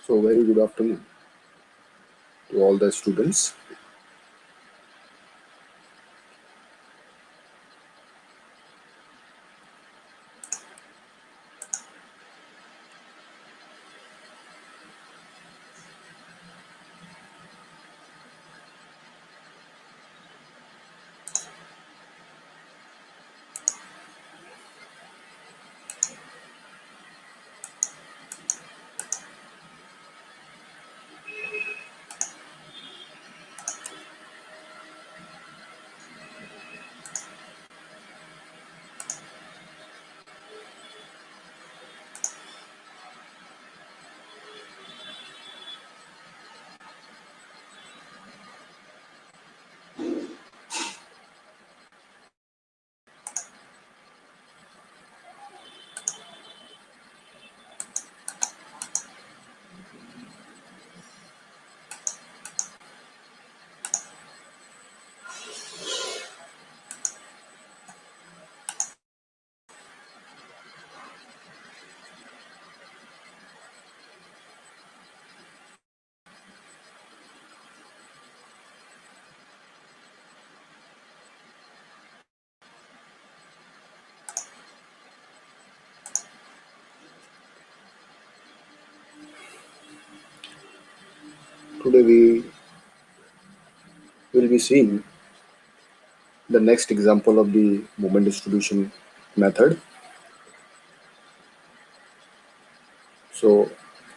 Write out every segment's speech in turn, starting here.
So very good afternoon to all the students. Today we will be seeing the next example of the moment distribution method. So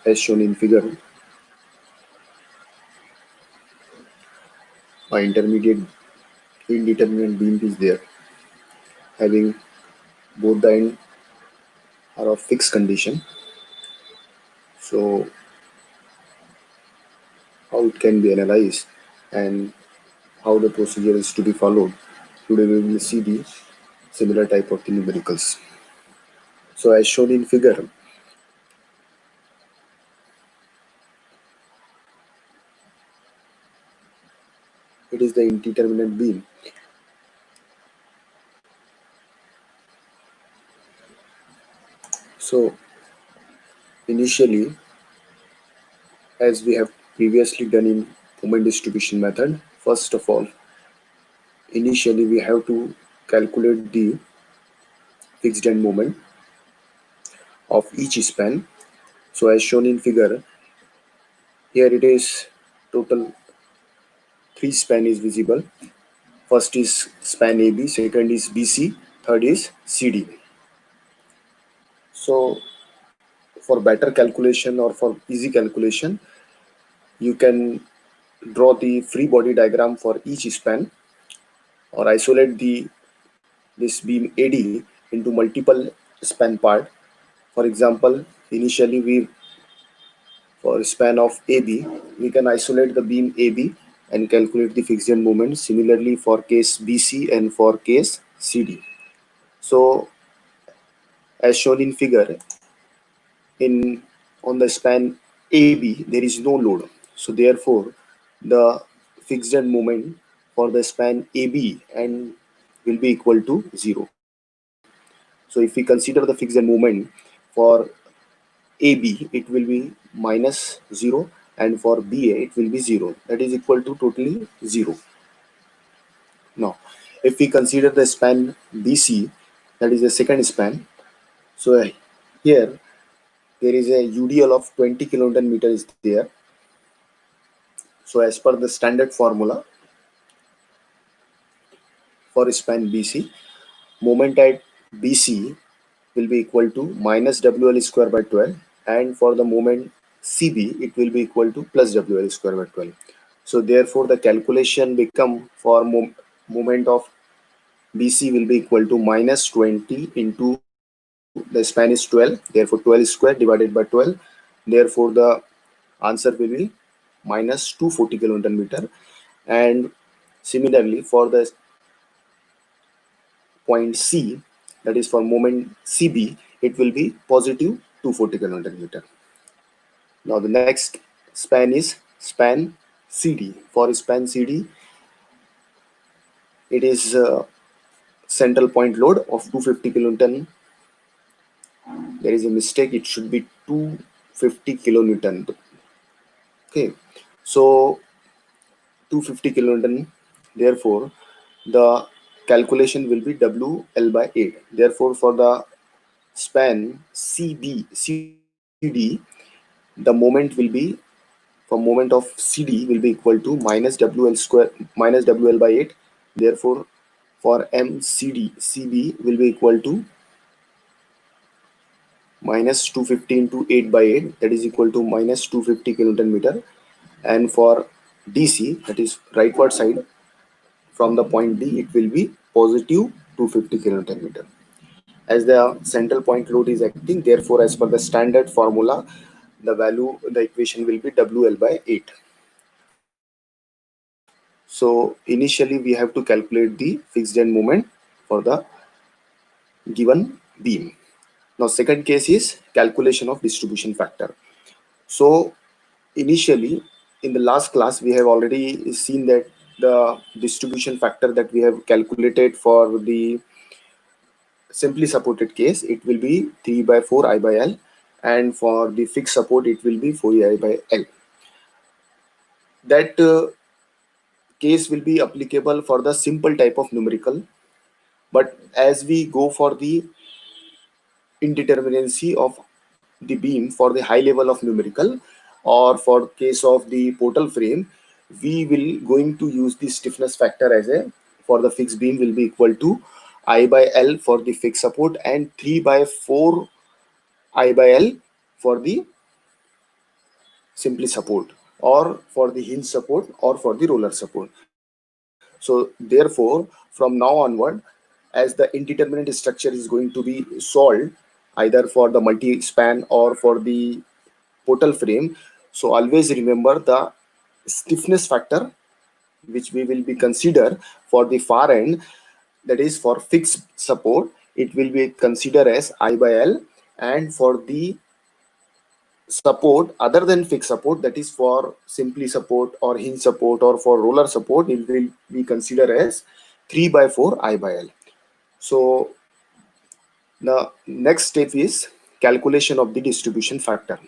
as shown in figure, my intermediate indeterminate beam is there, having both the end are of fixed condition. So how it can be analyzed and how the procedure is to be followed. Today we will see the similar type of the numericals. So as shown in figure, it is the indeterminate beam. So initially, as we have previously done in moment distribution method, first of all, initially we have to calculate the fixed end moment of each span. So as shown in figure, here it is total 3 span is visible. First is span AB, second is BC, third is CD. So for better calculation or for easy calculation, you can draw the free body diagram for each span or isolate this beam AD into multiple span part. For example, initially for span of AB, we can isolate the beam AB and calculate the fixed end moment. Similarly for case BC and for case CD. So as shown in figure, on the span AB there is no load. So therefore the fixed end moment for the span AB and will be equal to 0. So if we consider the fixed end moment for AB, it will be minus 0, and for BA it will be 0. That is equal to totally 0. Now if we consider the span BC, that is the second span, so here there is a UDL of 20 kilonewton meter is there. So as per the standard formula for span BC, moment at BC will be equal to minus WL square by 12, and for the moment CB it will be equal to plus WL square by 12. So therefore the calculation become for moment of BC will be equal to minus 20 into the span is 12, therefore 12 square divided by 12, therefore the answer will be minus 240 kilonewton meter. And similarly for the point C, that is for moment CB, it will be positive 240 kilonewton meter. Now the next span is span CD. For span CD, it is central point load of 250 kilonewton. There is a mistake, it should be 250 kilonewton. Okay, so 250 kilonewton. Therefore, the calculation will be WL by 8. Therefore, for the span CD, the moment will be, for moment of CD will be equal to minus WL square minus WL by 8. Therefore, for MCD, CB will be equal to minus 250 into 8 by 8, that is equal to minus 250 kilonewton meter. And for DC, that is rightward side from the point D, it will be positive 250 kilonewton meter. As the central point load is acting, therefore, as per the standard formula, the equation will be WL by 8. So initially we have to calculate the fixed end moment for the given beam. Now second case is calculation of distribution factor. So initially in the last class we have already seen that the distribution factor that we have calculated for the simply supported case, it will be 3 by 4 I by L, and for the fixed support it will be 4 I by L. That case will be applicable for the simple type of numerical, but as we go for the indeterminacy of the beam for the high level of numerical, or for case of the portal frame, we will going to use the stiffness factor as a, for the fixed beam will be equal to I by L for the fixed support and 3 by 4 I by L for the simply support, or for the hinge support, or for the roller support. So therefore, from now onward, as the indeterminate structure is going to be solved either for the multi span or for the portal frame, so always remember the stiffness factor which we will be consider for the far end, that is for fixed support, it will be considered as I by L, and for the support other than fixed support, that is for simply support or hinge support or for roller support, it will be considered as 3 by 4 I by L. So the next step is calculation of the distribution factor.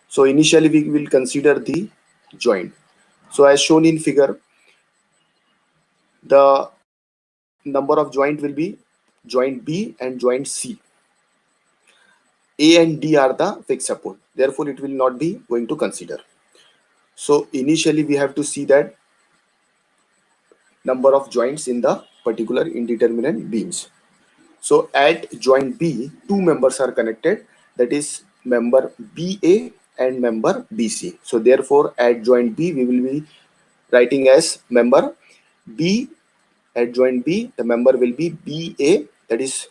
So initially we will consider the joint. So as shown in figure, the number of joint will be joint B and joint C. A and D are the fixed support. Therefore, it will not be going to consider. So initially we have to see that number of joints in the particular indeterminate beams. So at joint B, two members are connected, that is member BA and member BC. So therefore at joint B, we will be writing as member B. At joint B, the member will be BA, that is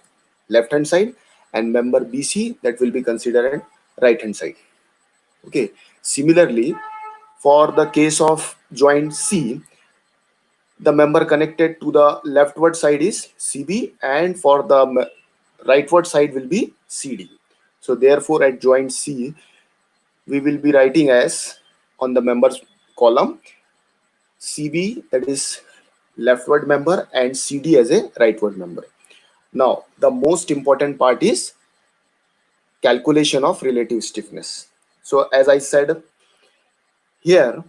left hand side, and member BC, that will be considered at right hand side. Okay. Similarly, for the case of joint C, the member connected to the leftward side is CB, and for the rightward side will be CD. So therefore at joint C, we will be writing as, on the members column, CB, that is leftward member, and CD as a rightward member. Now the most important part is calculation of relative stiffness. So as I said here,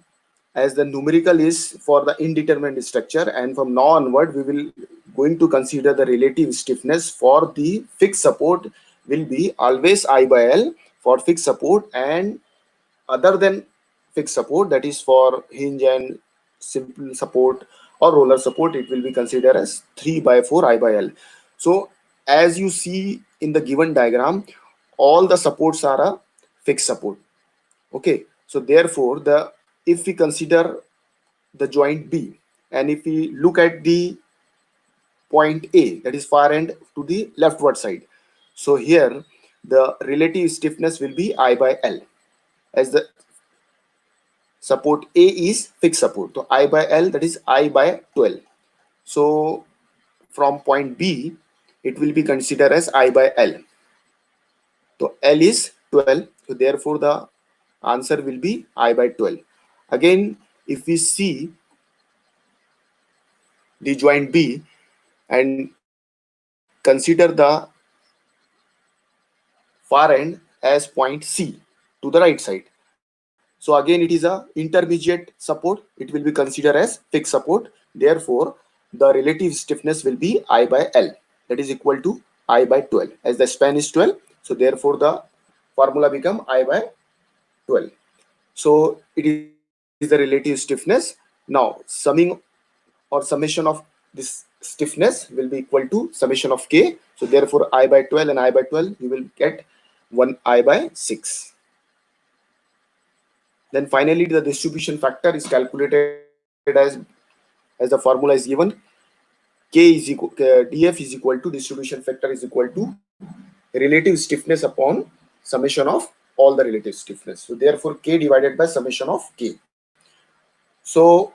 as the numerical is for the indeterminate structure, and from now onward we will going to consider the relative stiffness for the fixed support will be always I by L for fixed support, and other than fixed support, that is for hinge and simple support or roller support, it will be considered as 3 by 4 I by L. So as you see in the given diagram, all the supports are a fixed support. Okay, so therefore the, if we consider the joint B, and if we look at the point A, that is far end to the leftward side, so here the relative stiffness will be I by L, as the support A is fixed support, so I by L, that is I by 12. So from point B, it will be considered as I by L. So L is 12, so therefore the answer will be I by 12. Again, if we see the joint B and consider the far end as point C to the right side, So again, it is a intermediate support. It will be considered as fixed support. Therefore, the relative stiffness will be I by L. That is equal to I by 12. As the span is 12, so therefore the formula become I by 12. So it is the relative stiffness. Now summing or summation of this stiffness will be equal to summation of K. So therefore I by 12 and I by 12, you will get 1 I by 6. Then finally the distribution factor is calculated as the formula is given. K is equal, df is equal to distribution factor is equal to relative stiffness upon summation of all the relative stiffness. So therefore K divided by summation of K. So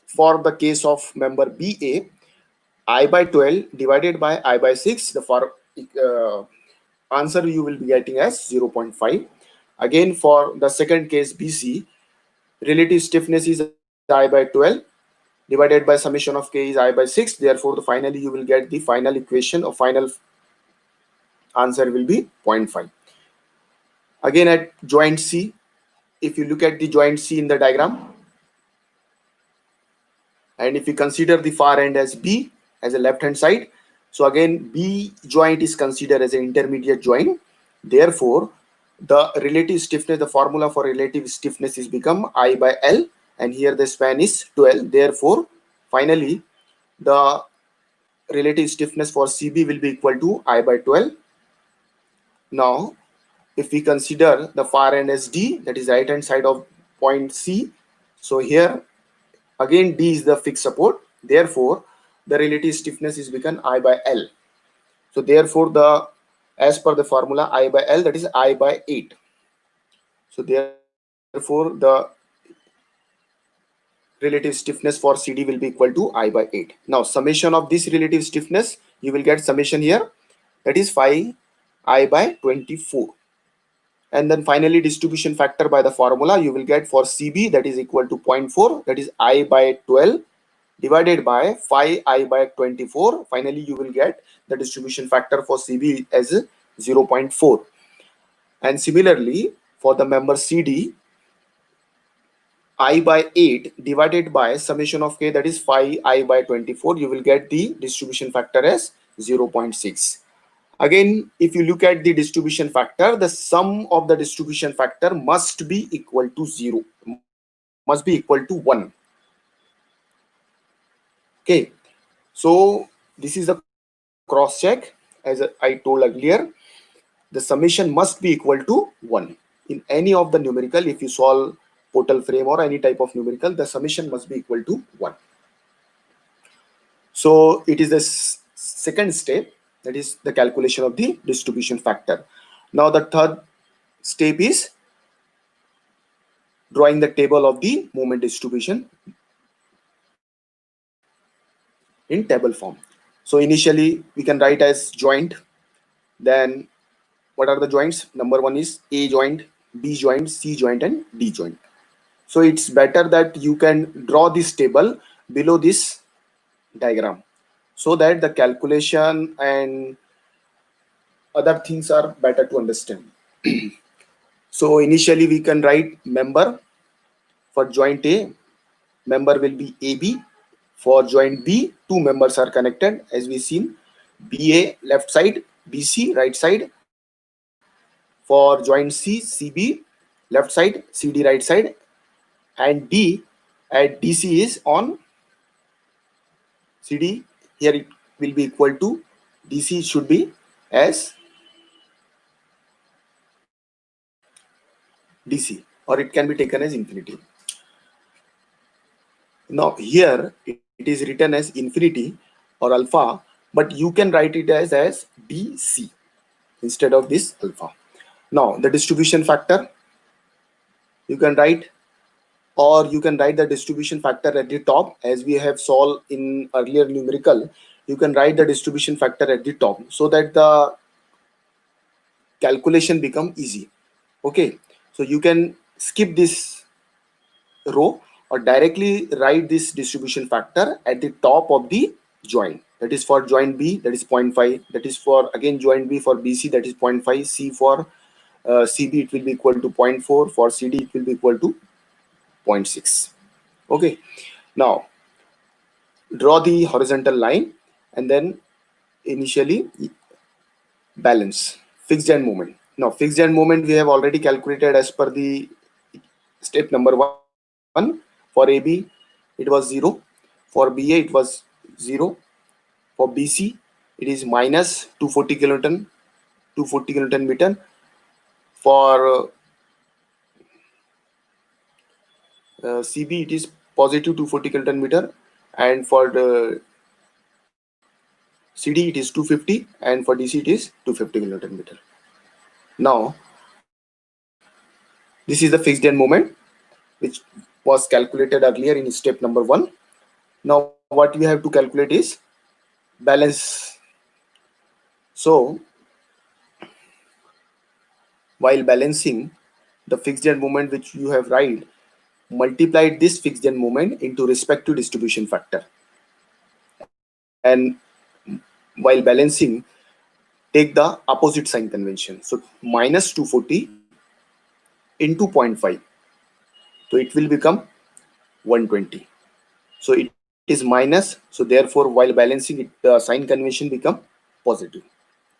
for the case of member BA, I by 12 divided by I by 6, the answer you will be getting as 0.5. Again, for the second case BC, relative stiffness is I by 12 divided by summation of K is I by 6. Therefore, finally you will get the final equation or final answer will be 0.5. Again, at joint C, if you look at the joint C in the diagram, and if you consider the far end as B as a left hand side, so again B joint is considered as an intermediate joint. Therefore, the relative stiffness, the formula for relative stiffness is become I by L, and here the span is 12. Therefore, finally the relative stiffness for CB will be equal to I by 12. Now, if we consider the far end as D, that is right hand side of point C, so here again D is the fixed support. Therefore, the relative stiffness is become I by L. So therefore, the as per the formula I by L, that is I by 8. So therefore, the relative stiffness for CD will be equal to I by 8. Now summation of this relative stiffness, you will get summation here, that is 5 I by 24. And then finally distribution factor by the formula you will get for CB, that is equal to 0.4, that is I by 12 divided by 5 I by 24. Finally you will get the distribution factor for CB as 0.4. And similarly for the member CD, I by 8 divided by summation of K, that is 5 I by 24, you will get the distribution factor as 0.6. Again, if you look at the distribution factor, the sum of the distribution factor must be equal to 0, must be equal to 1. Okay, so this is the cross check. As I told earlier, the summation must be equal to 1. In any of the numerical, if you solve portal frame or any type of numerical, the summation must be equal to 1. So it is the second step, that is the calculation of the distribution factor. Now the third step is drawing the table of the moment distribution in table form. So initially we can write as joint. Then what are the joints? Number one is A joint, B joint, C joint, and D joint. So it's better that you can draw this table below this diagram, so that the calculation and other things are better to understand. So initially we can write member for joint A, member will be AB. For joint B, two members are connected as we seen, BA left side, BC right side. For joint C, CB left side, CD right side, and D at DC is on CD. Here it will be equal to DC should be as DC, or it can be taken as infinity. Now here it is written as infinity or alpha, but you can write it as DC instead of this alpha. Now the distribution factor you can write, or you can write the distribution factor at the top, as we have solved in earlier numerical. You can write the distribution factor at the top so that the calculation become easy. Okay, so you can skip this row or directly write this distribution factor at the top of the joint. That is for joint B, that is 0.5. That is for again joint B for BC, that is 0.5. C for CB it will be equal to 0.4, for CD it will be equal to 0.6. Okay, now draw the horizontal line and then initially balance fixed end moment. Now fixed end moment we have already calculated as per the step number 1. For AB it was 0, for BA it was 0, for BC it is minus 240 kilonewton, 240 kilonewton meter. For CB it is positive 240 kilonewton meter, and for the CD it is 250, and for DC it is 250 kilonewton meter. Now this is the fixed end moment which was calculated earlier in step number 1. Now what we have to calculate is balance. So while balancing the fixed end moment which you have write, multiplied this fixed end moment into respective distribution factor, and while balancing take the opposite sign convention. So minus 240 into 0.5, so it will become 120. So it is minus, so therefore while balancing it, the sign convention become positive.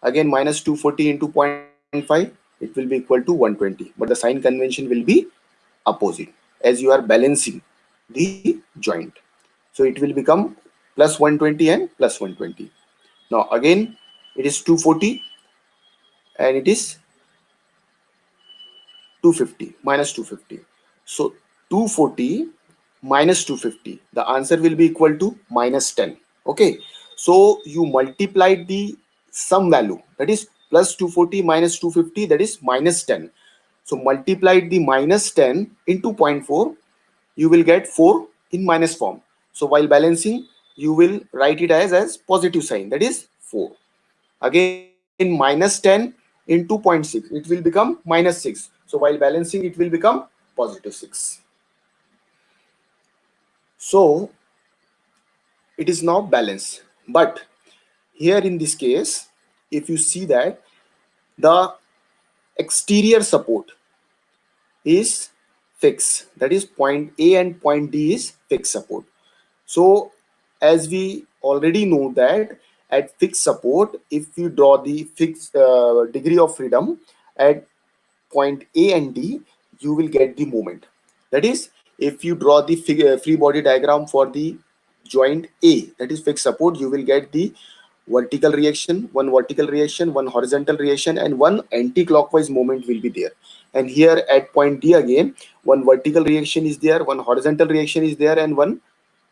Again minus 240 into 0.5, it will be equal to 120, but the sign convention will be opposite as you are balancing the joint. So it will become plus 120 and plus 120. Now again it is 240 and it is 250 minus 250. So 240 minus 250, the answer will be equal to minus 10. Okay, so you multiplied the sum value, that is plus 240 minus 250, that is minus 10. So multiplied the minus 10 into 0.4, you will get 4 in minus form. So while balancing you will write it as positive sign, that is 4. Again minus 10 into 0.6, it will become minus 6. So while balancing it will become positive 6. So it is now balanced. But here in this case, if you see that the exterior support is fixed, that is point A and point D is fixed support. So as we already know that at fixed support, if you draw the fixed degree of freedom at point A and D, you will get the moment. That is, if you draw the free body diagram for the joint A, that is fixed support, you will get the vertical reaction, one horizontal reaction, and one anti-clockwise moment will be there. And here at point D again, one vertical reaction is there, one horizontal reaction is there, and one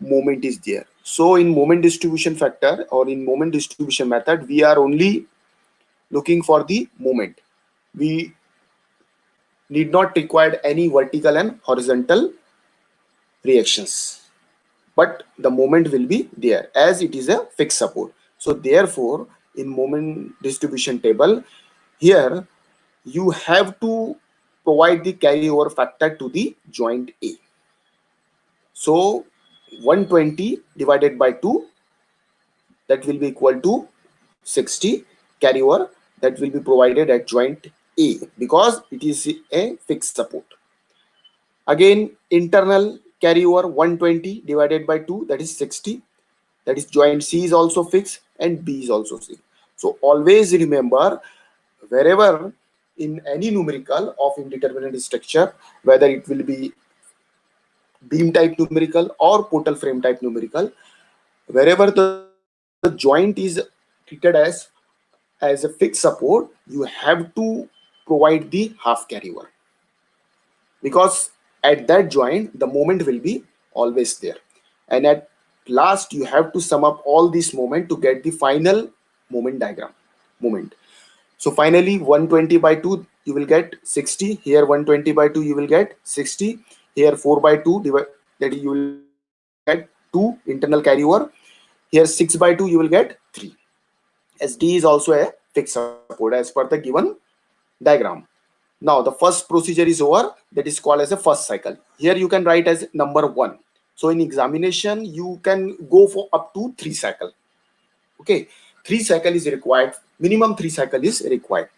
moment is there. So in moment distribution factor or in moment distribution method, we are only looking for the moment. We need not require any vertical and horizontal reactions, but the moment will be there as it is a fixed support. So therefore in moment distribution table here you have to provide the carryover factor to the joint A. So 120 divided by 2, that will be equal to 60 carryover that will be provided at joint A because it is a fixed support. Again internal carryover 120 divided by 2, that is 60, that is joint C is also fixed and B is also fixed. So always remember, wherever in any numerical of indeterminate structure, whether it will be beam type numerical or portal frame type numerical, wherever the joint is treated as a fixed support, you have to provide the half carryover, because at that joint the moment will be always there, and at last you have to sum up all this moment to get the final moment diagram moment. So finally 120 by 2 you will get 60, here 120 by 2 you will get 60, here 4 by 2 divide, that you will get 2 internal carryover, here 6 by 2 you will get 3, as D is also a fixed support as per the given diagram. Now the first procedure is over, that is called as a first cycle. Here you can write as number 1. So in examination you can go for up to 3 cycle. Okay, 3 cycle is required, minimum 3 cycle is required.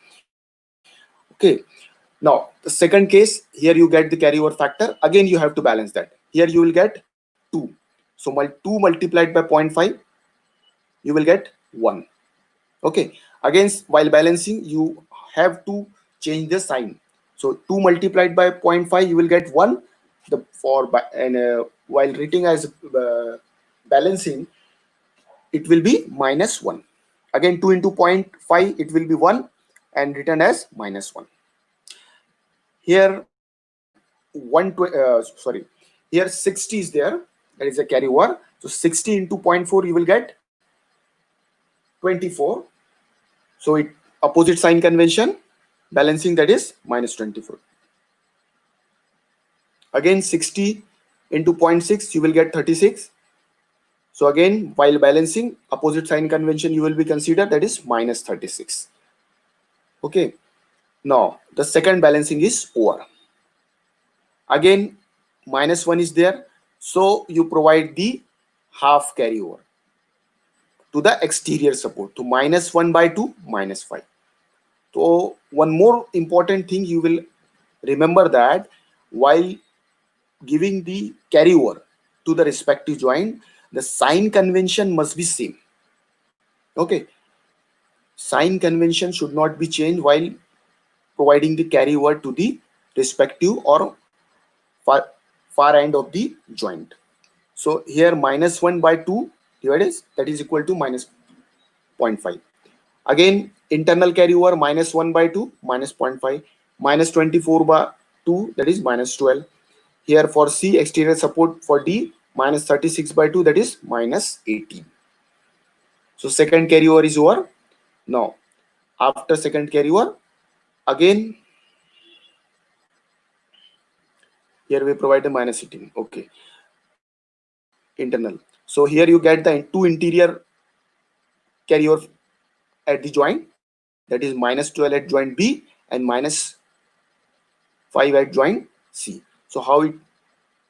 Okay. Now the second case, here you get the carryover factor. Again, you have to balance that. Here you will get 2. So 2 multiplied by 0.5, you will get 1. Okay. Again, while balancing, you have to change the sign. So 2 multiplied by 0.5, you will get 1. And while writing as balancing, it will be -1. Again, 2 into 0.5, it will be 1 and written as -1. Here sorry, here 60 is there, that is a carryover. So 60 into 0.4, you will get 24. So it opposite sign convention, balancing, that is -24. Again 60 into 0.6, you will get 36. So again, while balancing, opposite sign convention you will be considered, that is -36. Okay. Now the second balancing is over. Again, -1 is there, so you provide the half carryover to the exterior support, to -1 by 2, -5. So one more important thing you will remember, that while giving the carryover to the respective joint, the sign convention must be same. Okay. Sign convention should not be changed while providing the carryover to the respective or far, far end of the joint. So here -1 by 2 divided, that is equal to -0.5. Again, internal carryover -1 by 2, -0.5, -24 by 2, that is -12. Here for C, exterior support for D, -36 by 2, that is -18. So second carryover is over. Now, after second carryover, again, here we provide the -18. Okay, internal. So here you get the two interior carryover at the joint, that is -12 at joint B and -5 at joint C. So how it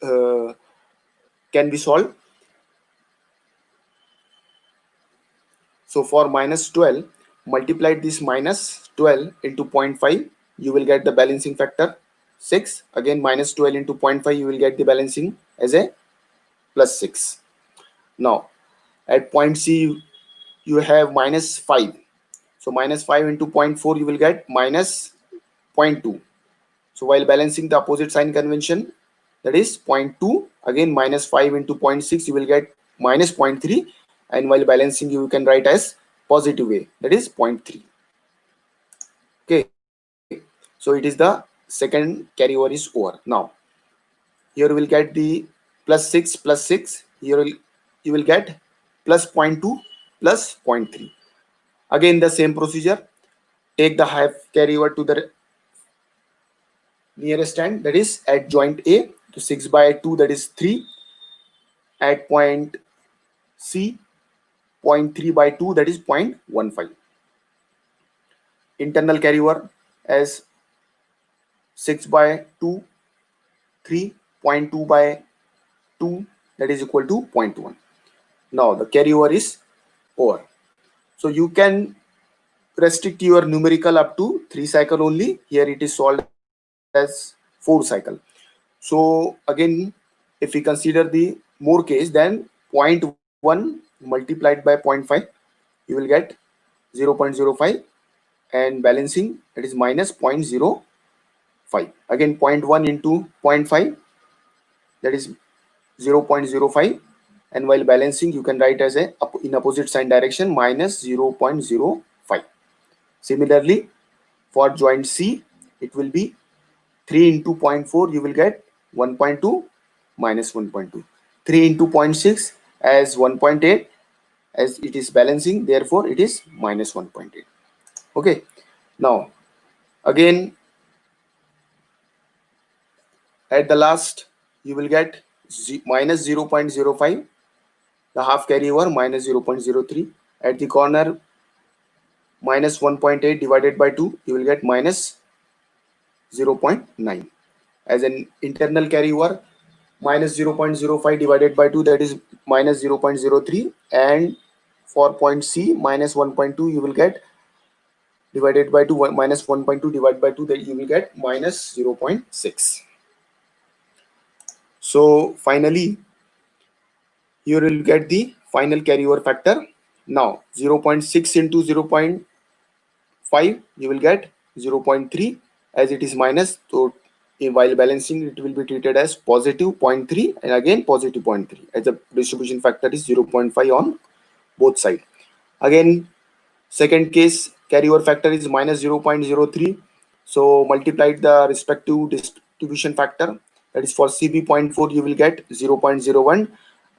uh, can be solved? So for -12, multiply this -12 into 0.5, you will get the balancing factor 6. Again, -12 into 0.5, you will get the balancing as a +6. Now at point C, you have -5. So -5 into 0.4, you will get -0.2. So while balancing the opposite sign convention, that is 0.2, again -5 into 0.6, you will get -0.3, and while balancing you can write as positive way, that is 0.3. Okay, so it is the second carryover is over. Now here we will get the +6 +6, here you will get +0.2 +0.3. Again the same procedure, take the half carryover to the nearest end, that is at joint A. To 6 by 2, that is 3. At point C, 0.3 by 2, that is 0.15. Internal carryover as 6 by 2, 3, 0.2 by 2, that is equal to 0.1. Now the carryover is over. So you can restrict your numerical up to 3 cycle only. Here it is solved as 4 cycle. So again, if we consider the more case, then 0.1 multiplied by 0.5, you will get 0.05, and balancing, that is -0.05. Again 0.1 into 0.5, that is 0.05, and while balancing you can write as a in opposite sign direction -0.05. Similarly, for joint C, it will be 3 into 0.4, you will get 1.2 -1.2. 3 into 0.6 as 1.8, as it is balancing, therefore it is -1.8. Okay. Now again at the last, you will get -0.05, the half carryover -0.03. At the corner, -1.8 divided by 2, you will get -0.9. As an internal carryover, -0.05 divided by 2, that is -0.03. And for point C, -1.2, you will get divided by 2, minus 1.2 divided by 2, that you will get minus 0.6. So finally, you will get the final carryover factor. Now 0.6 into 0.5, you will get 0.3, as it is minus. So while balancing, it will be treated as positive 0.3 and again positive 0.3, as the distribution factor is 0.5 on both sides. Again, second case, carryover factor is minus 0.03. So multiplied the respective distribution factor, that is for CB.4 you will get 0.01,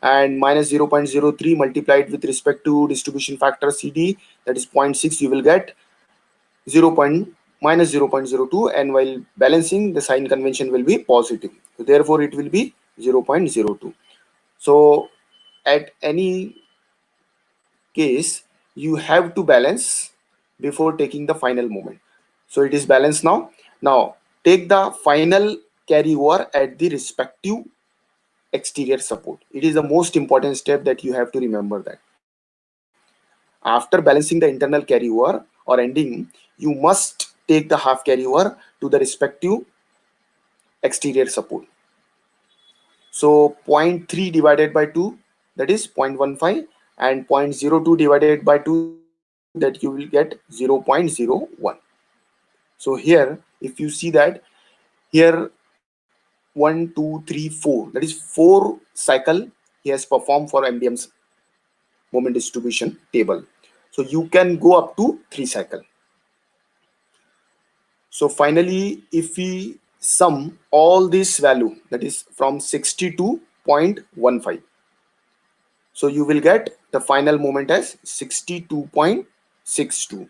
and minus 0.03 multiplied with respect to distribution factor CD, that is 0.6, you will get 0. Minus 0.02, and while balancing, the sign convention will be positive. So therefore it will be 0.02. So at any case, you have to balance before taking the final moment. So it is balanced now. Now take the final carryover at the respective exterior support. It is the most important step that you have to remember, that after balancing the internal carryover or ending, you must take the half carryover to the respective exterior support. So 0.3 divided by 2, that is 0.15, and 0.02 divided by 2, that you will get 0.01. So here, if you see that, here 1 2 3 4, that is 4 cycle he has performed for MDM's moment distribution table. So you can go up to 3 cycle. So finally, if we sum all this value, that is from 60 to 0.15, so you will get the final moment as 62.62.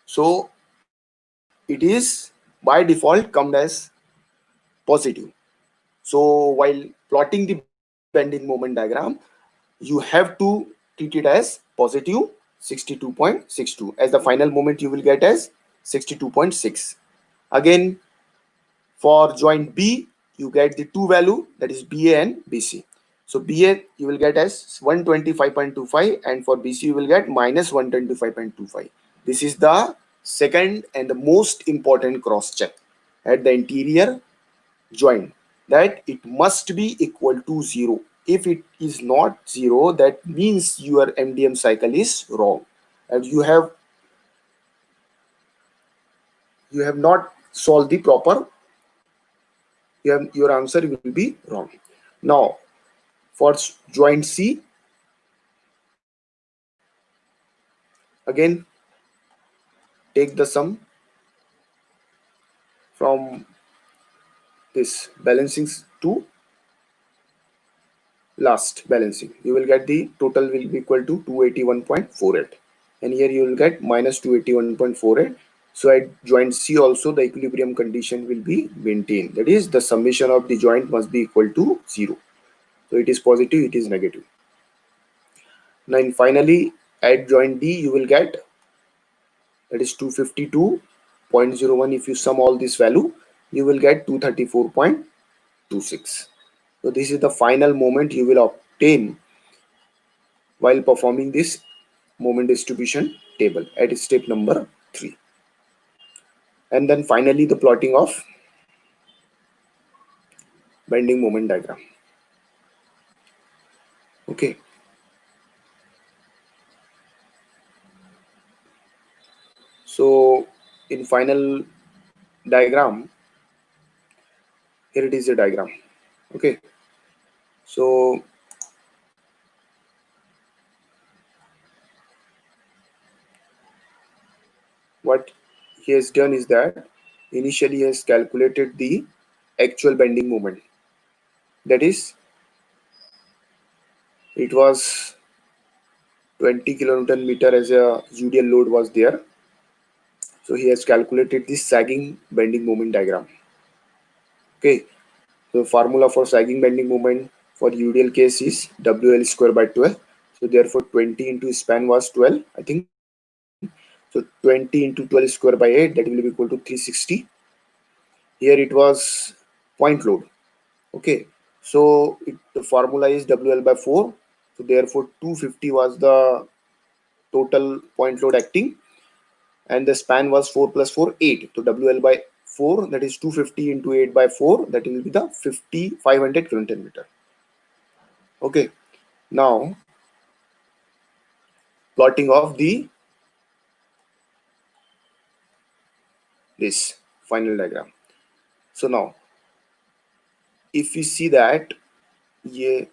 So it is by default come as positive. So while plotting the bending moment diagram, you have to treat it as positive 62.62, as the final moment you will get as 62.6. Again, for joint B, you get the two value, that is BA and BC. So BA you will get as 125.25, and for BC you will get minus 125.25. This is the second and the most important cross check at the interior joint, that it must be equal to 0. If it is not 0, that means your MDM cycle is wrong, and you have not solved the proper, your answer will be wrong. Now for joint C, again take the sum from this balancing to last balancing. You will get the total will be equal to 281.48, and here you will get minus 281.48. So at joint C also the equilibrium condition will be maintained, that is the summation of the joint must be equal to 0. So it is positive, it is negative. Then finally at joint D you will get, that is 252.01. If you sum all this value, you will get 234.26. So this is the final moment you will obtain while performing this moment distribution table at step number 3. And then finally the plotting of bending moment diagram. Okay. So in final diagram, here it is a diagram. Okay. So what he has done is that initially he has calculated the actual bending moment, that is it was 20 kilonewton meter as a UDL load was there. So he has calculated this sagging bending moment diagram. Okay, so formula for sagging bending moment for UDL case is WL square by 12. So therefore 20 into span was 12, I think. So 20 into 12 square by 8, that will be equal to 360. Here it was point load. Okay, so the formula is WL by 4. So therefore 250 was the total point load acting. and the span was 4 plus 4 8. So WL by 4, that is 250 into 8 by 4, that will be the 500 kilonewton meter. Okay, now plotting of the this final diagram. So now if we see that, yeah,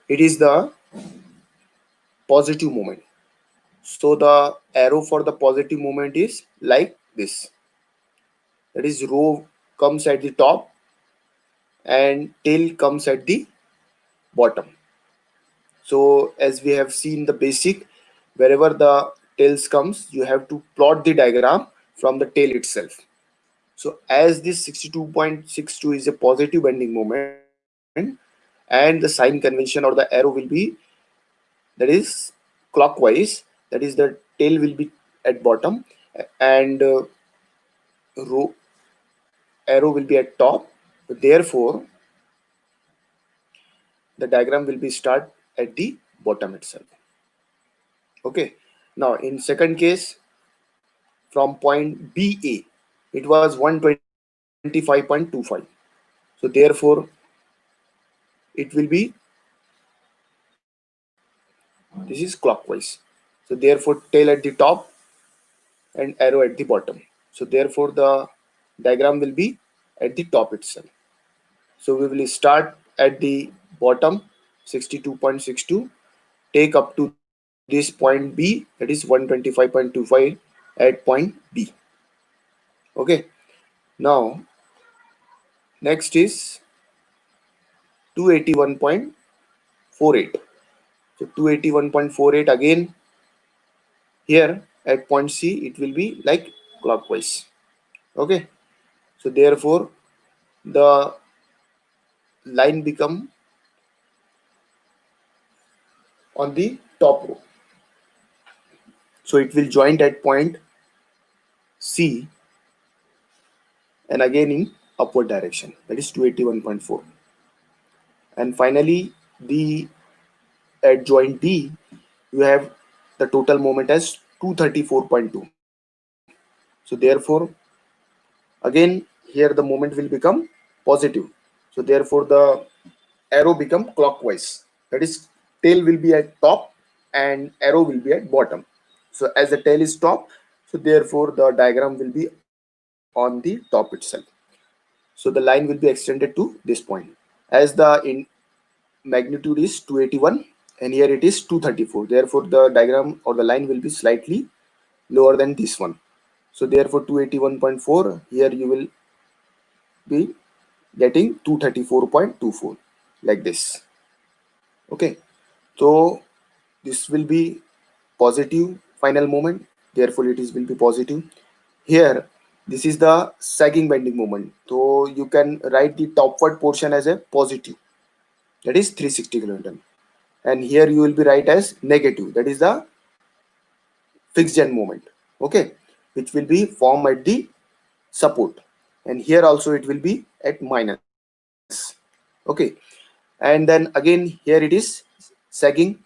it is the positive moment. So the arrow for the positive moment is like this. That is row comes at the top and tail comes at the bottom. So as we have seen the basic, wherever the tails comes, you have to plot the diagram from the tail itself. So as this 62.62 is a positive bending moment, and the sign convention or the arrow will be, that is clockwise, that is the tail will be at bottom, and row arrow will be at top. Therefore the diagram will be start at the bottom itself. Okay, now in second case, from point BA, it was 125.25. So therefore it will be, this is clockwise. So therefore tail at the top and arrow at the bottom. So therefore the diagram will be at the top itself. So we will start at the bottom 62.62, take up to this point B, that is 125.25 at point B. Okay, now next is 281.48. So 281.48 again, here at point C it will be like clockwise. Okay, so therefore the line become on the top row. So it will join at point C and again in upward direction, that is 281.4. And finally the at joint D you have the total moment as 234.2. So therefore again here the moment will become positive. So therefore the arrow become clockwise, that is tail will be at top and arrow will be at bottom. So as the tail is top, so therefore the diagram will be on the top itself. So the line will be extended to this point. As the in magnitude is 281 and here it is 234, therefore the diagram or the line will be slightly lower than this one. So therefore 281.4, here you will be getting 234.24 like this. Okay, so this will be positive final moment, therefore it is will be positive. Here this is the sagging bending moment, so you can write the topward portion as a positive, that is 360 kilonewton, and here you will be write as negative, that is the fixed end moment. Okay, which will be formed at the support, and here also it will be at minus. Okay, and then again here it is sagging,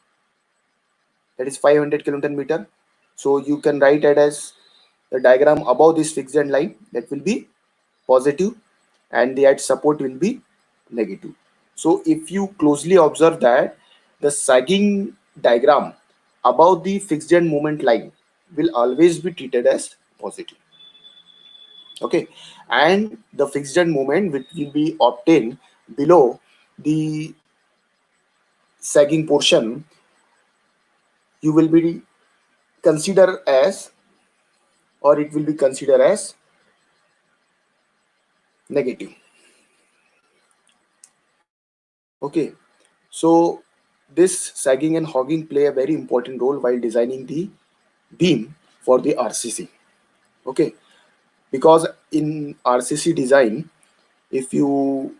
that is 500 kilonewton meter. So you can write it as the diagram above this fixed end line, that will be positive and the at support will be negative. So if you closely observe that the sagging diagram above the fixed end moment line will always be treated as positive. Okay, and the fixed end moment which will be obtained below the sagging portion, you will be consider as, or it will be considered as negative. Okay, so this sagging and hogging play a very important role while designing the beam for the RCC. Okay, because in RCC design, if you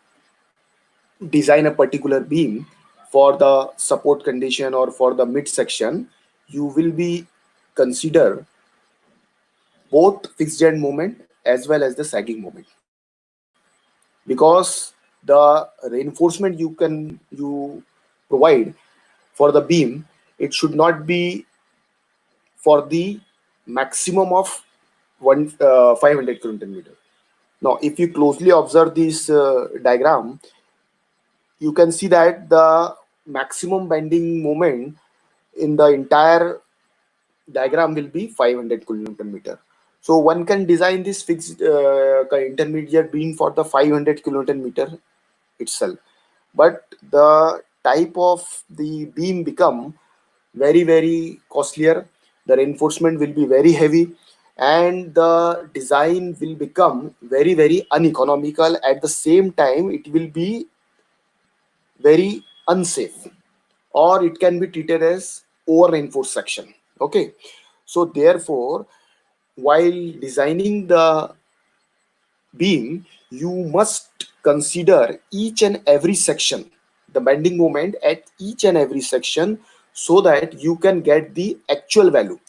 design a particular beam for the support condition or for the mid section, you will be consider both fixed end moment as well as the sagging moment, because the reinforcement you provide for the beam, it should not be for the maximum of 500 kilonewton meter. Now, if you closely observe this diagram, you can see that the maximum bending moment in the entire diagram will be 500 kilonewton meter. So one can design this fixed intermediate beam for the 500 kilonewton meter itself, but the type of the beam become very costlier. The reinforcement will be very heavy, and the design will become very uneconomical. At the same time, it will be very unsafe, or it can be treated as over reinforced section. Okay, so therefore, while designing the beam, you must consider each and every section, the bending moment at each and every section, so that you can get the actual value.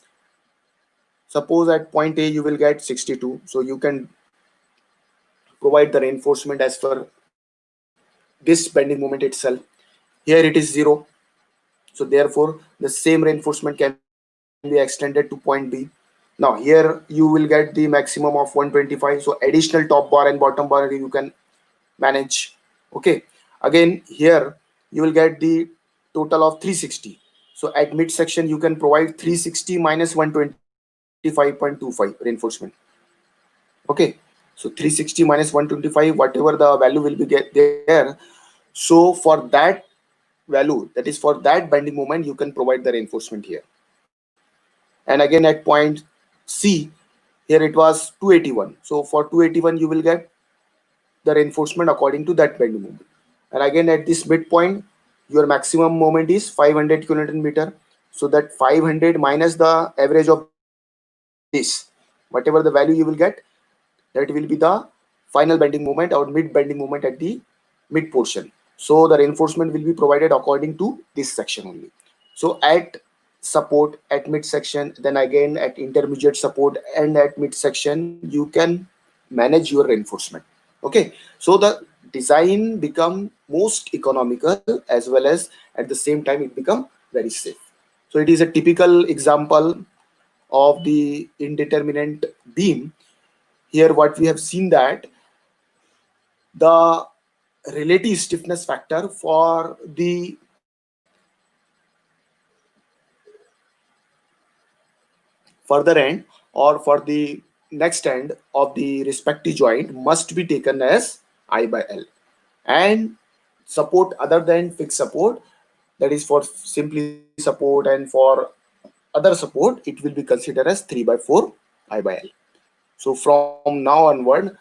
Suppose at point A you will get 62, so you can provide the reinforcement as per this bending moment itself. Here it is 0, so therefore the same reinforcement can be extended to point B. Now here you will get the maximum of 125, so additional top bar and bottom bar you can manage. Okay, again here you will get the total of 360. So at midsection you can provide 360 minus 125.25 reinforcement. Okay, so 360 minus 125, whatever the value will be get there, so for that value, that is for that bending moment, you can provide the reinforcement here. And again at point C, here it was 281, so for 281 you will get the reinforcement according to that bending moment. And again at this midpoint, your maximum moment is 500 kilonewton meter. So that 500 minus the average of this, whatever the value you will get, that will be the final bending moment or mid bending moment at the mid portion. So the reinforcement will be provided according to this section only. So at support, at mid section, then again at intermediate support and at mid section, you can manage your reinforcement. Okay, so the design become most economical, as well as at the same time it become very safe. So it is a typical example of the indeterminate beam. Here what we have seen that the relative stiffness factor for the further end or for the next end of the respective joint must be taken as I by L. And support other than fixed support, that is for simply support and for other support, it will be considered as 3 by 4 I by L. So from now onward,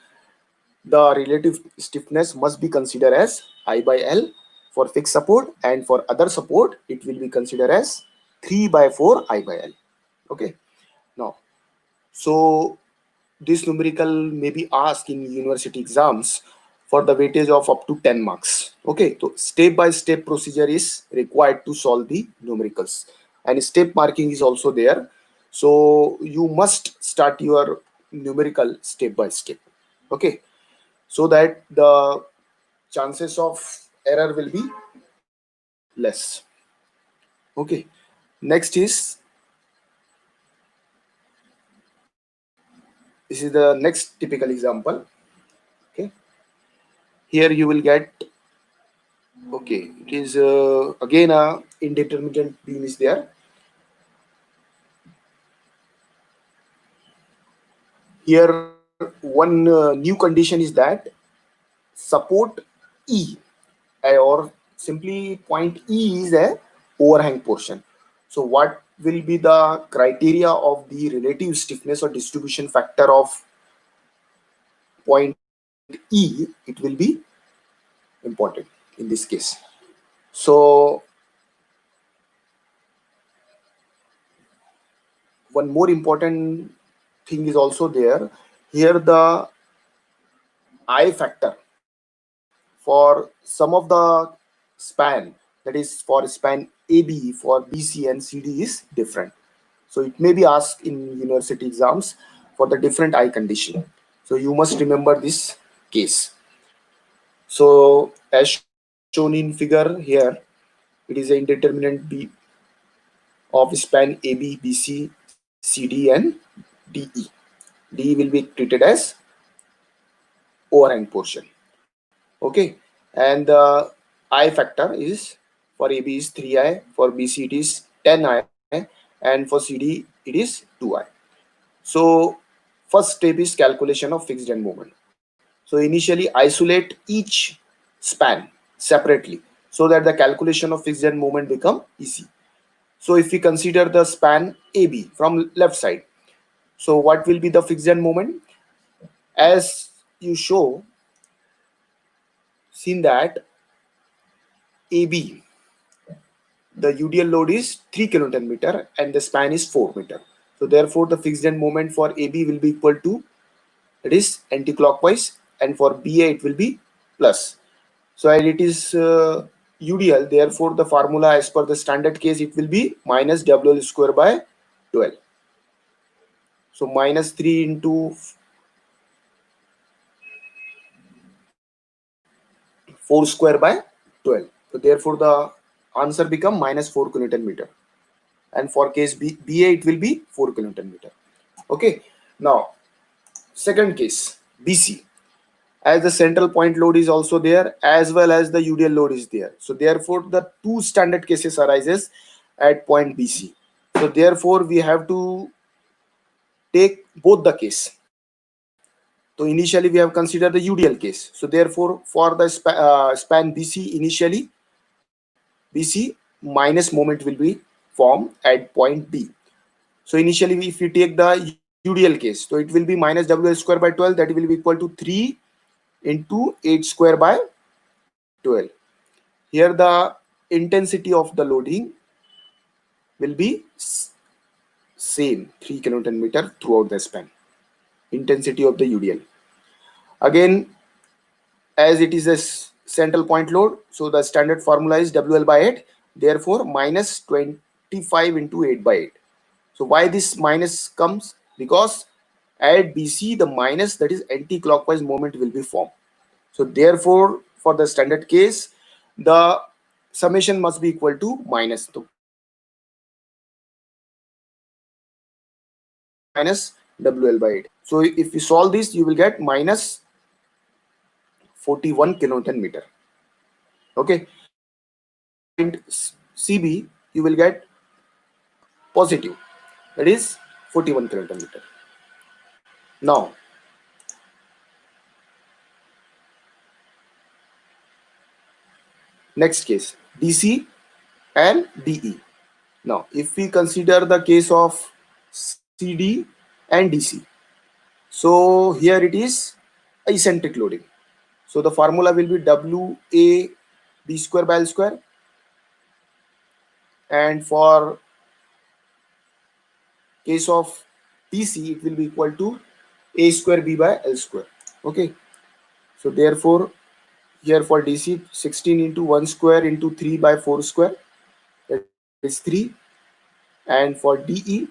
the relative stiffness must be considered as I by L for fixed support, and for other support it will be considered as 3 by 4 I by L. Okay, now, so this numerical may be asked in university exams for the weightage of up to 10 marks. Okay, so step by step procedure is required to solve the numericals, and step marking is also there. So you must start your numerical step by step. Okay, so that the chances of error will be less. Okay, next is, this is the next typical example. Okay, here you will get, okay, it is again a indeterminate beam is there. Here one new condition is that support E, or simply point E is a overhang portion. So what will be the criteria of the relative stiffness or distribution factor of point E? It will be important in this case. So one more important thing is also there. Here the I factor for some of the span, that is for span AB, for BC and CD is different. So it may be asked in university exams for the different I condition. So you must remember this case. So as shown in figure here, it is it is an indeterminate B of span AB, BC, CD, and DE. DE will be treated as overhang portion. Okay, and the I factor is for AB is 3i, for BC it is 10i, and for CD it is 2i. So first step is calculation of fixed end moment. So initially isolate each span separately so that the calculation of fixed end moment become easy. So if we consider the span AB from left side, so what will be the fixed end moment? As you show, seen that AB, the UDL load is 3 kilonewton meter and the span is 4 meter. So therefore the fixed end moment for AB will be equal to, it is anti-clockwise, and for BA it will be plus. So as it is UDL, therefore the formula as per the standard case it will be minus WL square by 12. So minus 3 into 4 square by 12. So therefore the answer become minus 4 kilonewton meter. And for case BA it will be 4 kilonewton meter. Okay. Now second case BC, as the central point load is also there as well as the UDL load is there. So therefore the two standard cases arises at point BC. So therefore we have to take both the case. So initially we have considered the UDL case. So therefore for the span BC, initially BC minus moment will be formed at point B. So initially if we take the UDL case, so it will be minus WL square by 12, that will be equal to 3 into 8 square by 12. Here the intensity of the loading will be same 3 kilonewton meter throughout the span. Intensity of the UDL. Again, as it is a central point load, so the standard formula is WL by 8, therefore minus 25 into 8 by 8. So why this minus comes? Because at BC the minus, that is anti-clockwise moment, will be formed. So therefore for the standard case the summation must be equal to minus. So minus WL by 8. So if you solve this you will get minus 41 kilonewton meter. Okay, and CB you will get positive, that is 41 kilonewton meter. Now next case DC and DE. Now if we consider the case of CD and DC, so here it is eccentric loading. So the formula will be WA B square by L square, and for case of DC it will be equal to A square B by L square. Okay, so therefore here for DC 16 into 1 square into 3 by 4 square, that is 3, and for DE,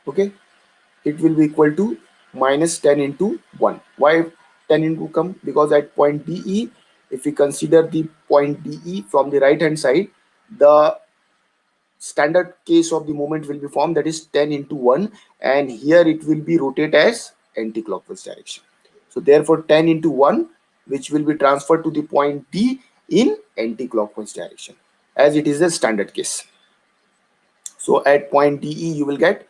okay, it will be equal to minus 10 into 1. Why 10 into come? Because at point DE, if we consider the point DE from the right hand side, the standard case of the moment will be formed, that is 10 into 1, and here it will be rotate as anti-clockwise direction. So therefore 10 into 1, which will be transferred to the point D in anti-clockwise direction, as it is the standard case. So at point DE you will get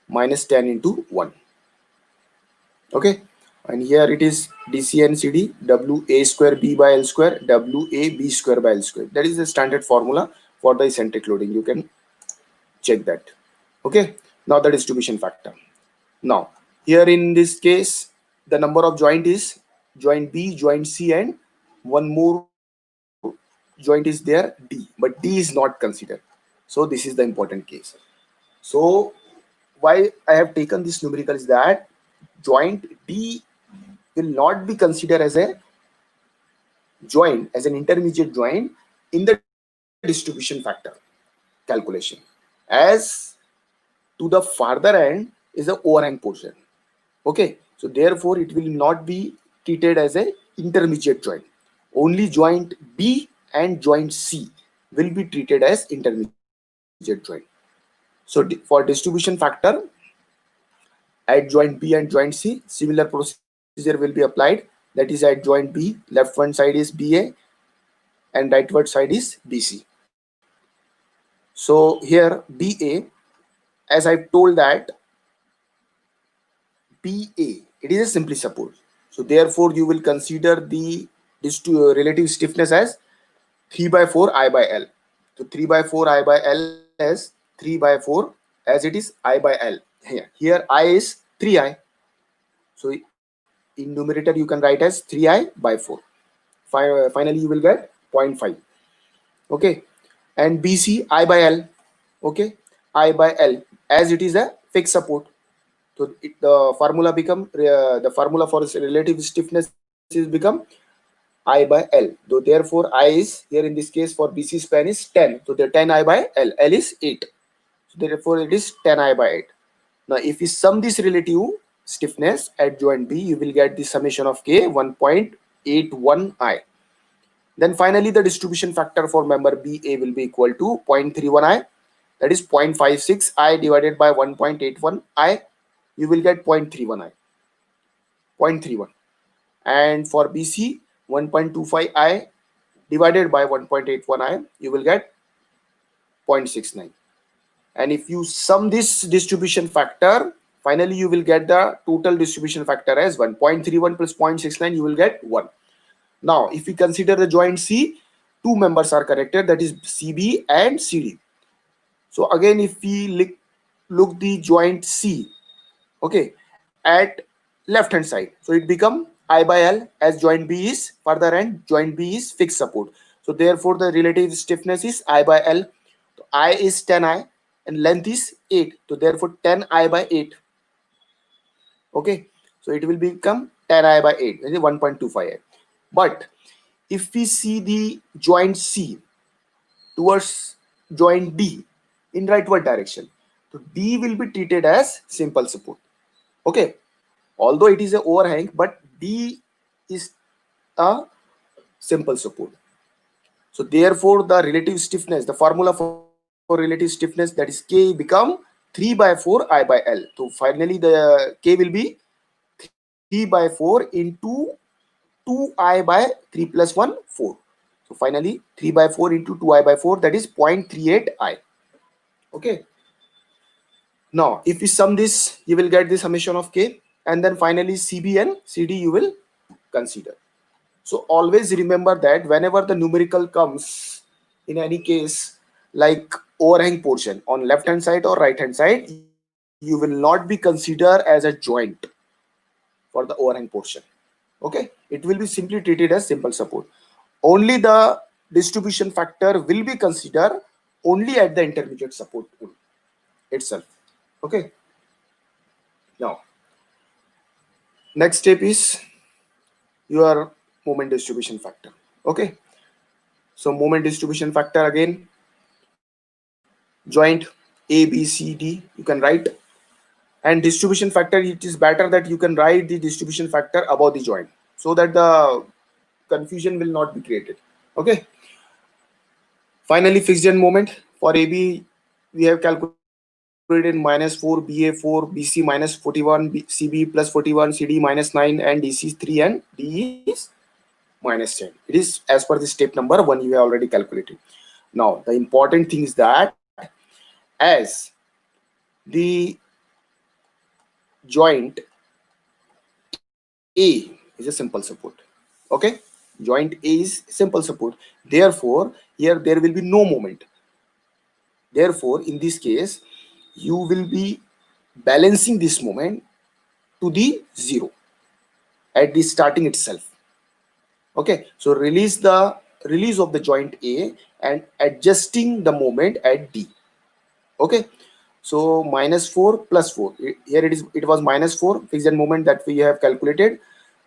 minus 10 into 1. Okay, and here it is DC and CD, WA square B by L square, WA B square by L square. That is the standard formula for the eccentric loading. You can check that. Okay, now the distribution factor. Now here in this case the number of joint is joint B, joint C, and one more joint is there, D, but D is not considered. So this is the important case. So why I have taken this numerical is that joint D will not be considered as a joint, as an intermediate joint in the distribution factor calculation, as to the farther end is the overhang portion. Okay, so therefore it will not be treated as a intermediate joint. Only joint B and joint C will be treated as intermediate joint. So for distribution factor at joint B and joint C, similar procedure will be applied. That is, at joint B, left one side is BA and rightward side is BC. So here BA, as I told that BA, it is a simply support. So therefore you will consider the relative stiffness as 3 by 4 I by L. So 3 by 4 I by L as 3 by 4 as it is I by L. Here I is 3I. So in numerator you can write as 3I by 4. Finally you will get 0.5. Okay. And BC I by L. Okay. I by L, as it is a fixed support. So the formula become the formula for relative stiffness is become I by L. So therefore I is here in this case for BC span is 10. So the 10 I by L. L is 8. So therefore it is 10 I by 8. Now if you sum this relative stiffness at joint B, you will get the summation of K 1.81 I. Then finally the distribution factor for member BA will be equal to 0.31 I. That is 0.56 I divided by 1.81 I. You will get 0.31 I. 0.31. And for BC 1.25 I divided by 1.81 I, you will get 0.69. And if you sum this distribution factor, finally you will get the total distribution factor as 1.31 plus 0.69, you will get 1. Now if we consider the joint C, two members are connected, that is CB and CD. So again if we look the joint C, okay, at left hand side, so it become I by L, as joint B is further and joint B is fixed support. So therefore the relative stiffness is I by L. So I is 10I and length is 8. So therefore 10I by 8. Okay, so it will become 10I by 8, that is 1.25I. But if we see the joint C towards joint D in rightward direction, so D will be treated as simple support. Okay, although it is a overhang, but D is a simple support. So therefore the relative stiffness, the formula for relative stiffness, that is K, become 3 by 4 I by L. So finally the K will be 3 by 4 into 2I by 3 plus 1, 4. So finally 3 by 4 into 2I by 4, that is 0.38I. Okay. Now if we sum this, you will get the summation of K, and then finally CB and CD you will consider. So always remember that whenever the numerical comes in any case like overhang portion on left hand side or right hand side, you will not be considered as a joint for the overhang portion. Okay, it will be simply treated as simple support. Only the distribution factor will be considered only at the intermediate support itself. Okay. Now next step is your moment distribution factor. Okay, so moment distribution factor again, joint A, B, C, D, you can write. And distribution factor, it is better that you can write the distribution factor above the joint so that the confusion will not be created. Okay. Finally, fixed end moment for AB, we have calculated -4, BA 4, BC -41, CB +41, CD -9, and DC is 3, and D is -10. It is as per the step number 1 you have already calculated. Now the important thing is that as the joint A is a simple support, okay, joint A is simple support, therefore here there will be no moment. Therefore in this case you will be balancing this moment to the 0 at the starting itself. Okay, so release of the joint A and adjusting the moment at D. Okay, so -4 plus 4, here it was -4 fixed end moment that we have calculated.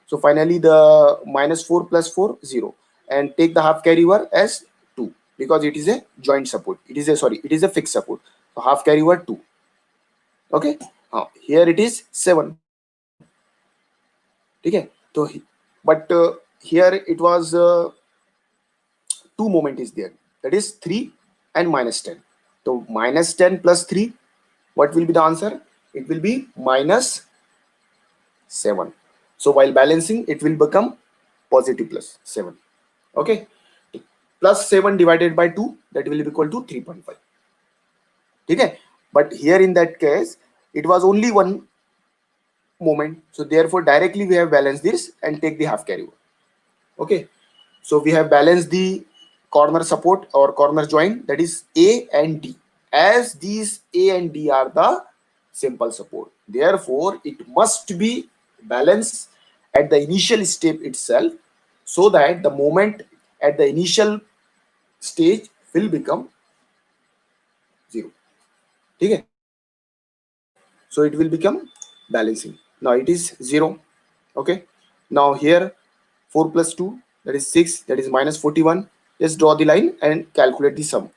So finally the -4 plus 4, 0, and take the half carry over as 2 because it is a joint support, it is a fixed support. So half carry over 2. Okay, here it is 7. Okay, so but here it was 2 moment is there. that is 3 and minus 10. So minus 10 plus 3, what will be the answer? It will be minus 7. So while balancing, it will become positive plus 7. Okay. Plus 7 divided by 2, that will be equal to 3.5. Okay. But here in that case, it was only one moment. So therefore, directly we have balanced this and take the half carry over. Okay. So we have balanced the corner support or corner joint, that is A and D. As these A and D are the simple support, therefore it must be balanced at the initial step itself, so that the moment at the initial stage will become 0. Okay. So it will become balancing. Now it is 0. Okay. Now here 4 plus 2, that is 6, that is minus 41. Just draw the line and calculate the sum.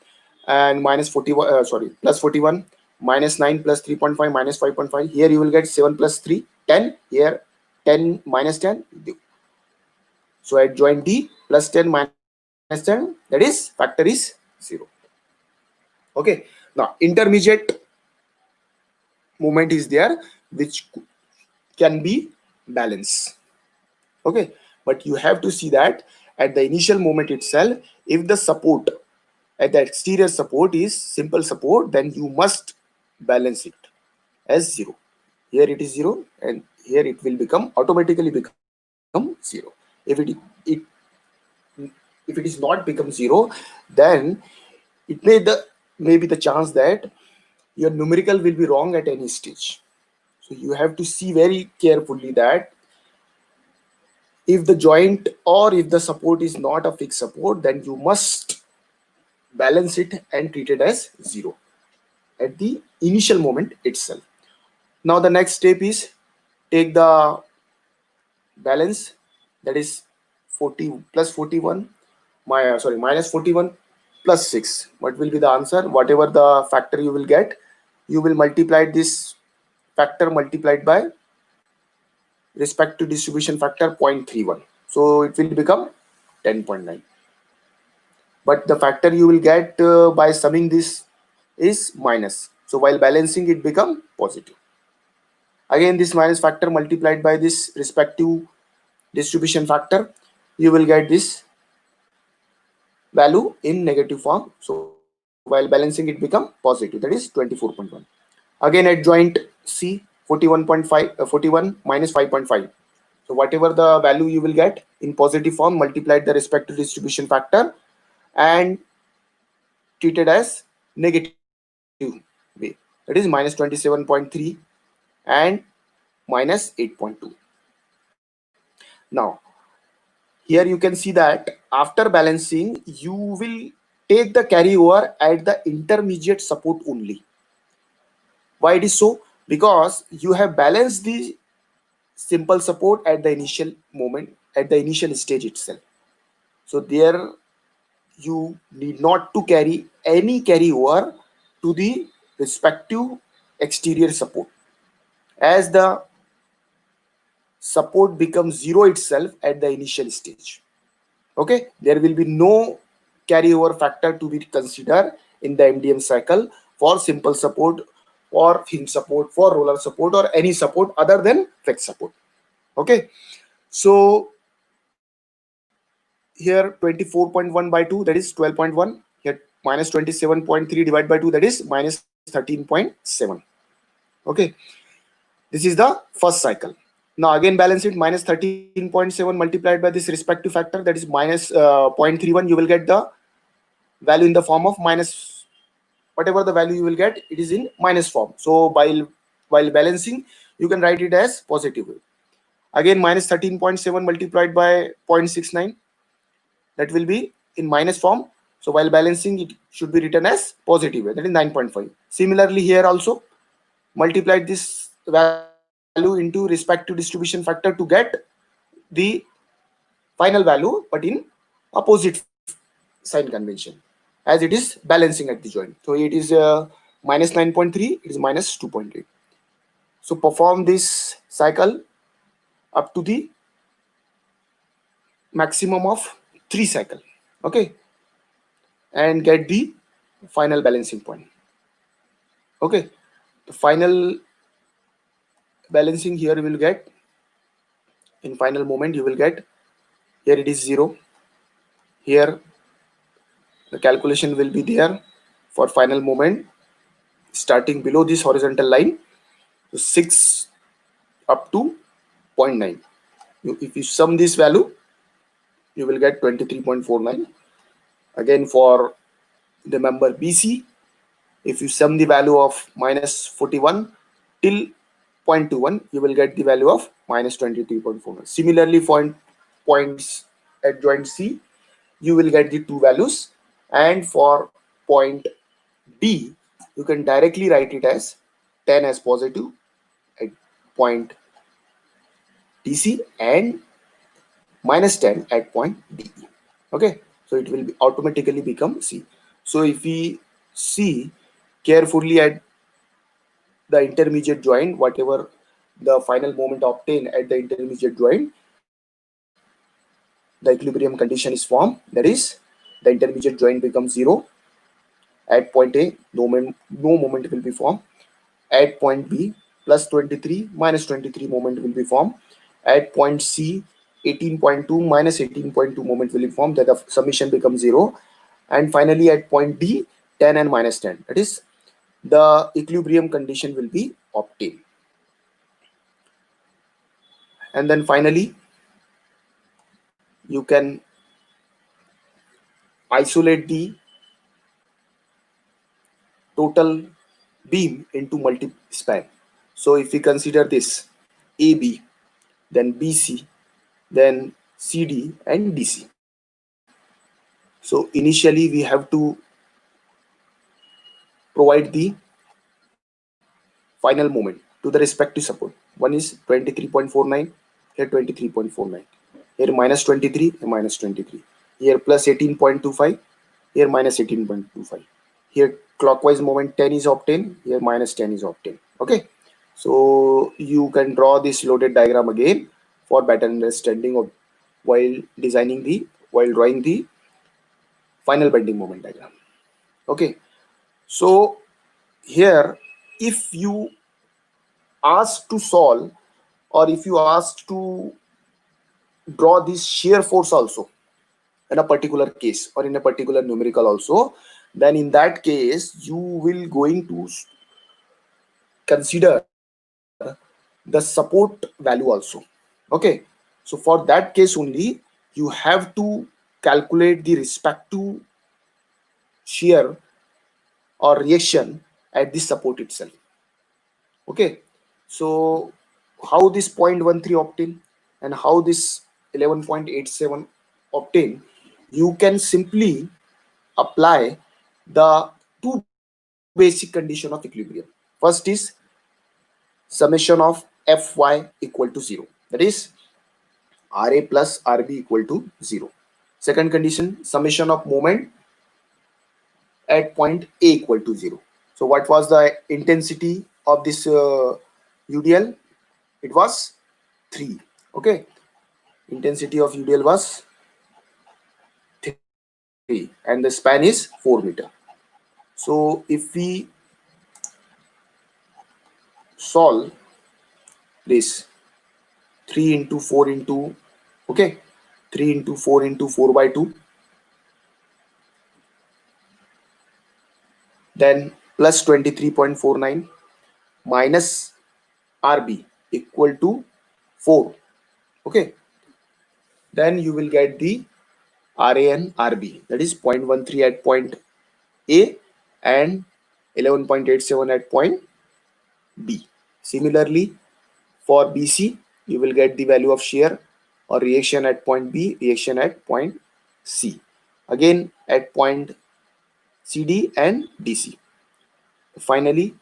And minus 41, sorry, plus 41, minus 9 plus 3.5 minus 5.5. Here you will get 7 plus 3, 10. Here 10 minus 10. So at joint D, plus 10 minus 10, that is factor is 0. Okay. Now intermediate movement is there, which can be balanced. Okay. But you have to see that at the initial moment itself, if the support at the exterior support is simple support, then you must balance it as 0. Here it is 0, and here it will become automatically become 0. If it is not become 0, then it may be the chance that your numerical will be wrong at any stage. So you have to see very carefully that if the joint or if the support is not a fixed support, then you must balance it and treat it as 0 at the initial moment itself. Now the next step is take the balance, that is 40 plus 41, minus 41 plus 6. What will be the answer? Whatever the factor you will get, you will multiply this factor multiplied by respect to distribution factor 0.31. So it will become 10.9. But the factor you will get by summing this is minus. So while balancing, it become positive. Again, this minus factor multiplied by this respective distribution factor, you will get this value in negative form. So while balancing, it become positive, that is 24.1. Again at joint C, 41 minus 5.5. So whatever the value you will get in positive form, multiplied the respective distribution factor and treated as negative way, that is minus 27.3 and minus 8.2. Now here you can see that after balancing, you will take the carryover at the intermediate support only. Why it is so? Because you have balanced the simple support at the initial moment, at the initial stage itself. So there you need not to carry any carryover to the respective exterior support, as the support becomes 0 itself at the initial stage. Okay, there will be no carryover factor to be considered in the MDM cycle for simple support, for hinge support, for roller support, or any support other than fixed support. Okay, so here 24.1 by 2, that is 12.1. Here minus 27.3 divided by 2, that is minus 13.7. Okay, this is the first cycle. Now again balance it, minus 13.7 multiplied by this respective factor, that is minus 0.31. You will get the value in the form of minus, whatever the value you will get, it is in minus form. So while balancing, you can write it as positive way. Again minus 13.7 multiplied by 0.69, that will be in minus form. So while balancing, it should be written as positive way, that is 9.5. Similarly here also, multiplied this value into respective distribution factor to get the final value, but in opposite sign convention, as it is balancing at the joint. So it is minus 9.3, it is minus 2.8. So perform this cycle up to the maximum of 3 cycle. Okay, and get the final balancing point. Okay, the final balancing here you will get in final moment, you will get here it is 0. Here the calculation will be there for final moment starting below this horizontal line, so 6 up to 0.9. If you sum this value, you will get 23.49. Again, for the member BC, if you sum the value of minus 41 till 0.21, you will get the value of minus 23.41. Similarly, for points at joint C, you will get the two values. And for point D, you can directly write it as 10 as positive at point DC and minus 10 at point D. Okay, so it will be automatically become C. So if we see carefully at the intermediate joint, whatever the final moment obtained at the intermediate joint, the equilibrium condition is formed. That is, the intermediate joint becomes 0. At point A, no moment will be formed. At point B, plus 23 minus 23 moment will be formed. At point C, 18.2 minus 18.2 moment will be formed. That the summation becomes 0. And finally at point D, 10 and minus 10. That is, the equilibrium condition will be obtained. And then finally, you can isolate the total beam into multi-span. So if we consider this AB, then BC, then CD and DC. So initially we have to provide the final moment to the respective support. One is 23.49, here 23.49, here minus 23 and minus 23, here plus 18.25, here minus 18.25, here clockwise moment 10 is obtained, here minus 10 is obtained. Okay, so you can draw this loaded diagram again for better understanding of while drawing the final bending moment diagram. Okay, so here if you asked to solve, or if you asked to draw this shear force also in a particular case or in a particular numerical also, then in that case you will going to consider the support value also. Okay, so for that case only you have to calculate the respective shear or reaction at the support itself. Okay, so how this 0.13 obtain and how this 11.87 obtain, you can simply apply the two basic condition of equilibrium. First is summation of Fy equal to 0, that is Ra plus Rb equal to 0. Second condition, summation of moment at point A equal to 0. So what was the intensity of this UDL? It was 3. Okay, intensity of UDL was 3 and the span is 4 meter. So if we solve this 3 into 4 into, okay, 3 into 4 into 4 by 2, then plus 23.49 minus Rb equal to 4. Okay, then you will get the Ra and Rb, that is 0.13 at point A and 11.87 at point B. Similarly, for BC, you will get the value of shear or reaction at point B, reaction at point C. Again at point CD and DC. Finally,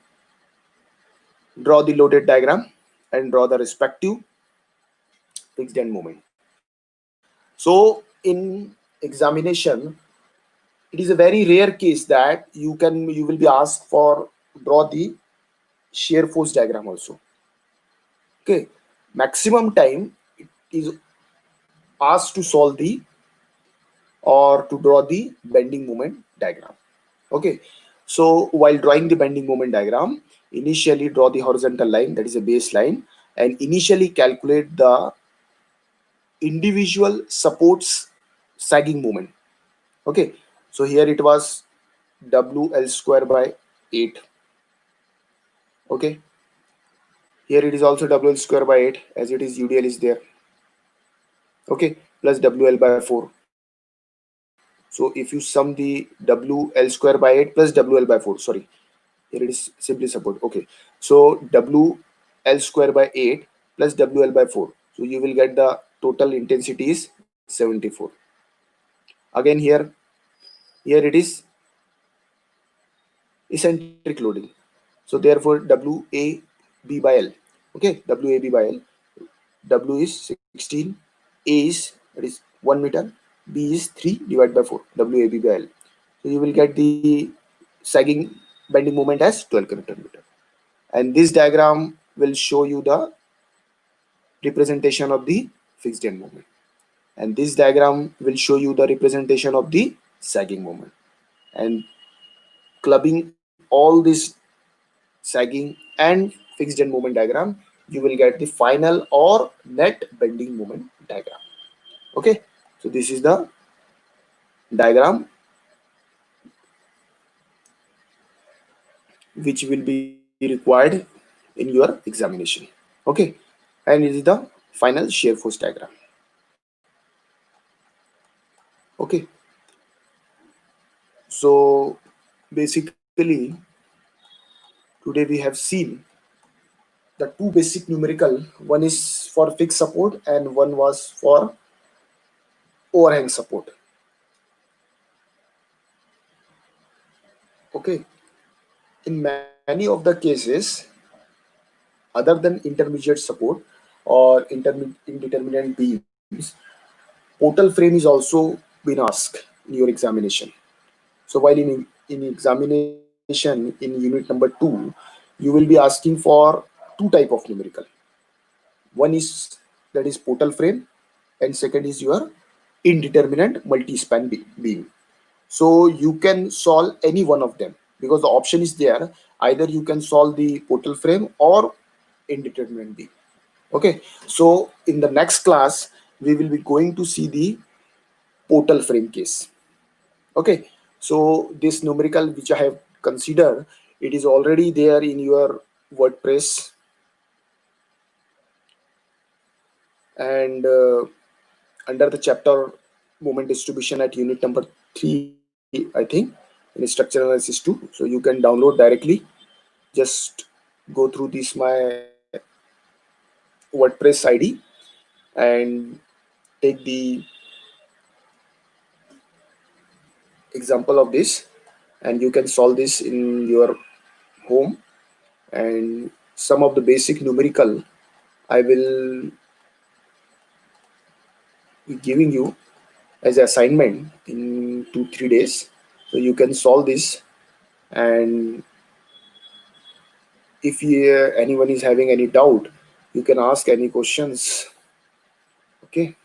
draw the loaded diagram and draw the respective fixed end moment. So in examination, it is a very rare case that you will be asked for draw the shear force diagram also. Okay, maximum time it is asked to solve the or to draw the bending moment diagram. Okay, so while drawing the bending moment diagram, initially draw the horizontal line, that is a baseline, and initially calculate the individual supports sagging moment. Okay, so here it was WL square by 8. Okay, here it is also WL square by 8, as it is UDL is there. Okay, plus WL by 4. So if you sum the WL square by 8 plus WL by 4, sorry, here it is simply support. Okay, so WL square by 8 plus WL by 4, so you will get the total intensity is 74. Again here it is eccentric loading, so therefore WAB by L. Okay, WAB by L, W is 16, A is, that is 1 meter, B is 3 divided by 4, WAB by L. So you will get the sagging bending moment as 12 Newton meter. And this diagram will show you the representation of the fixed end moment. And this diagram will show you the representation of the sagging moment. And clubbing all this sagging and fixed end moment diagram, you will get the final or net bending moment diagram. Okay, so this is the diagram which will be required in your examination. Okay, and it is the final shear force diagram. Okay, so basically today we have seen the two basic numerical, one is for fixed support and one was for overhang support. Okay, in many of the cases other than intermediate support or indeterminate beams, portal frame is also been asked in your examination. So while in examination in unit number 2, you will be asking for two type of numerical. One is, that is portal frame, and second is your indeterminate multi-span beam. So you can solve any one of them because the option is there. Either you can solve the portal frame or indeterminate beam. Okay, so in the next class we will be going to see the portal frame case. Okay, so this numerical which I have considered, it is already there in your WordPress, and under the chapter moment distribution at unit number 3, I think, in structural analysis 2. So you can download directly. Just go through this my WordPress ID and take the example of this, and you can solve this in your home. And some of the basic numerical I will be giving you as assignment in 2-3 days, so you can solve this. And if anyone is having any doubt, you can ask any questions. Okay.